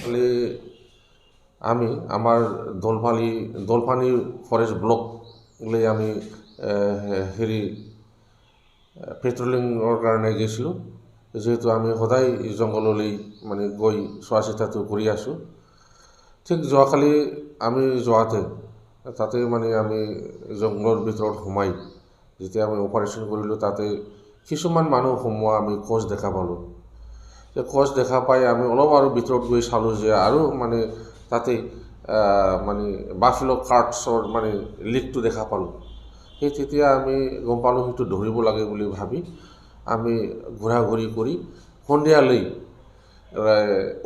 খালি আমি আমাৰ দলপানি ফৰেস্ট ব্লক আমি হেৰি পেট্ৰলিঙৰ কাৰণে গৈছিলোঁ যেহেতু আমি সদায় জংঘললৈ মানে গৈ চোৱা চিতাটো কৰি আছোঁ ঠিক যোৱাকালি আমি যোৱাতে তাতে মানে আমি জংঘলৰ ভিতৰত সোমাই যেতিয়া আমি অপাৰেশ্যন কৰিলোঁ তাতে কিছুমান মানুহ সোমোৱা আমি কোচ দেখা পালোঁ কোচ দেখা পাই আমি অলপ আৰু ভিতৰত গৈ চালোঁ যে আৰু মানে তাতে মানে বাফেলো কাৰ্টছৰ মানে লিকটো দেখা পালোঁ সেই তেতিয়া আমি গম পালোঁ সেইটো ধৰিব লাগে বুলি ভাবি আমি ঘূৰা ঘূৰি কৰি সন্ধিয়ালৈ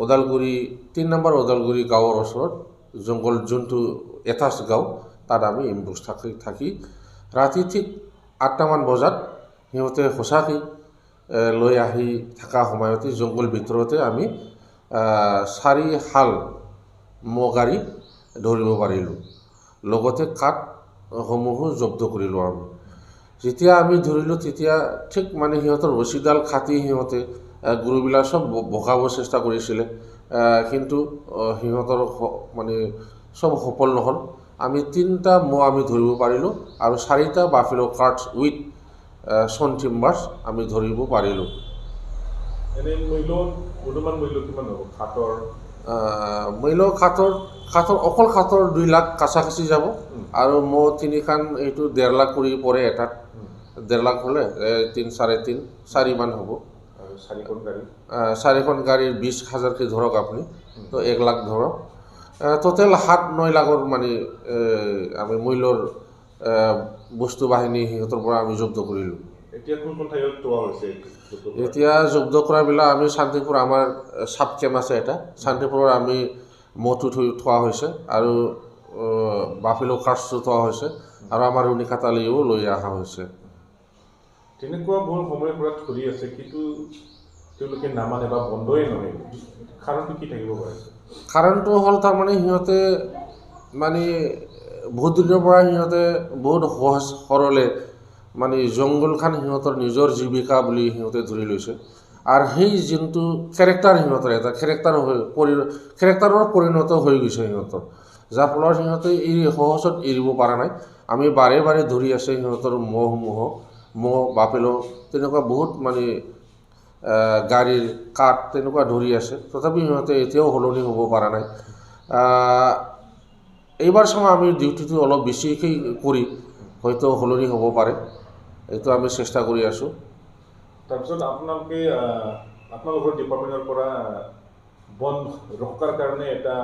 ওদালগুৰি 3 নম্বৰ ওদালগুৰি গাঁৱৰ ওচৰত জংঘল যোনটো এটাচ গাঁও তাত আমি এম্বুছ থাকি ৰাতি ঠিক 8টামান বজাত সিহঁতে সঁচাকৈ লৈ আহি থকা সময়তে জংঘল ভিতৰতে আমি 4 হাল মহ গাড়ী ধৰিব পাৰিলোঁ লগতে কাঠসমূহো জব্দ কৰিলোঁ আমি যেতিয়া আমি ধৰিলোঁ তেতিয়া ঠিক মানে সিহঁতৰ ৰছীডাল কাটি সিহঁতে গৰুবিলাক চব বগাব চেষ্টা কৰিছিলে কিন্তু সিহঁতৰ মানে চব সফল নহ'ল আমি 3টা মহ আমি ধৰিব পাৰিলোঁ আৰু 4টা বাফেলো কাৰ্টছ উইথ চন টিম্বাৰ্ছ আমি ধৰিব পাৰিলোঁ মূল্য খাতৰ অকল খাতৰ 2 লাখ কাছাকাছি যাব আৰু মহ 3খান এইটো 1.5 লাখ কৰি পৰে এটাত 1.5 লাখ হ'লে 3 3.5 4 মান হ'ব 4খন গাড়ীৰ 20,000কে ধৰক আপুনি তো 1 লাখ ধৰক টোটেল 7-9 লাখৰ মানে আমি মূল্যৰ বস্তু বাহিনী সিহঁতৰ পৰা আমি জব্দ কৰিলোঁ এতিয়া জব্দ কৰাবিলাক আমি শান্তিপুৰ আমাৰ সাব কেম্প আছে এটা শান্তিপুৰৰ আমি মহটো থোৱা হৈছে আৰু বাফেলো কাৰ্টছটো থোৱা হৈছে আৰু আমাৰ ৰুণিখাতালৈও লৈ অহা হৈছে তেনেকুৱা বহু সময়ৰ পৰা ধৰি আছে কিন্তু তেওঁলোকে নামানে বা বন্ধই নহয় কাৰণটো কি থাকিব পাৰে কাৰণটো হ'ল তাৰমানে সিহঁতে মানে বহুত দিনৰ পৰা সিহঁতে বহুত সহজ সৰলে মানে জংঘলখন সিহঁতৰ নিজৰ জীৱিকা বুলি সিহঁতে ধৰি লৈছে আৰু সেই যোনটো কেৰেক্টাৰ সিহঁতৰ এটা কেৰেক্টাৰৰ পৰিণত হৈ গৈছে সিহঁতৰ যাৰ ফলত সিহঁতে এই সহজত এৰিব পৰা নাই আমি বাৰে বাৰে ধৰি আছে সিহঁতৰ মহ বাফেলো তেনেকুৱা বহুত মানে গাড়ীৰ কাঠ তেনেকুৱা ধৰি আছে তথাপি সিহঁতে এতিয়াও সলনি হ'ব পৰা নাই এইবাৰ চাওঁ আমি ডিউটিটো অলপ বেছিকৈ কৰি হয়তো সলনি হ'ব পাৰে এইটো আমি চেষ্টা কৰি আছোঁ তাৰপিছত আপোনালোকৰ ডিপাৰ্টমেণ্টৰ পৰা বন ৰক্ষাৰ কাৰণে এটা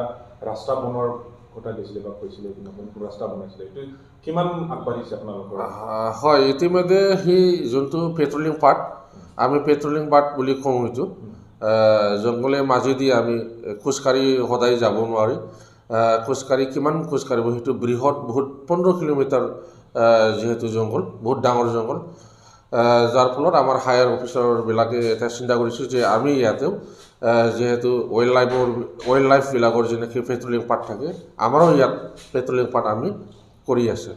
ৰাস্তা বনোৱাৰ কথা দিছিলে বা কৈছিলে ৰাস্তা বনাইছিলে এইটো কিমান আগবাঢ়িছে আপোনালোকৰ হয় ইতিমধ্যে সেই যোনটো পেট্ৰলিং পাৰ্ট আমি পেট্ৰলিং পাৰ্ট বুলি কওঁ এইটো জংঘলে মাজেদি আমি খোজকাঢ়ি সদায় যাব নোৱাৰি খোজকাঢ়ি কিমান খোজকাঢ়িব সেইটো বৃহৎ বহুত 15 কিলোমিটাৰ যেহেতু জংঘল বহুত ডাঙৰ জংঘল যাৰ ফলত আমাৰ হায়াৰ অফিচাৰবিলাকে এটা চিন্তা কৰিছোঁ যে আমি ইয়াতেও যেহেতু ৱাইল্ড লাইফবিলাকৰ যেনেকৈ পেট্ৰলিং পাৰ্ট থাকে আমাৰো ইয়াত পেট্ৰলিং পাৰ্ট আমি কৰি আছে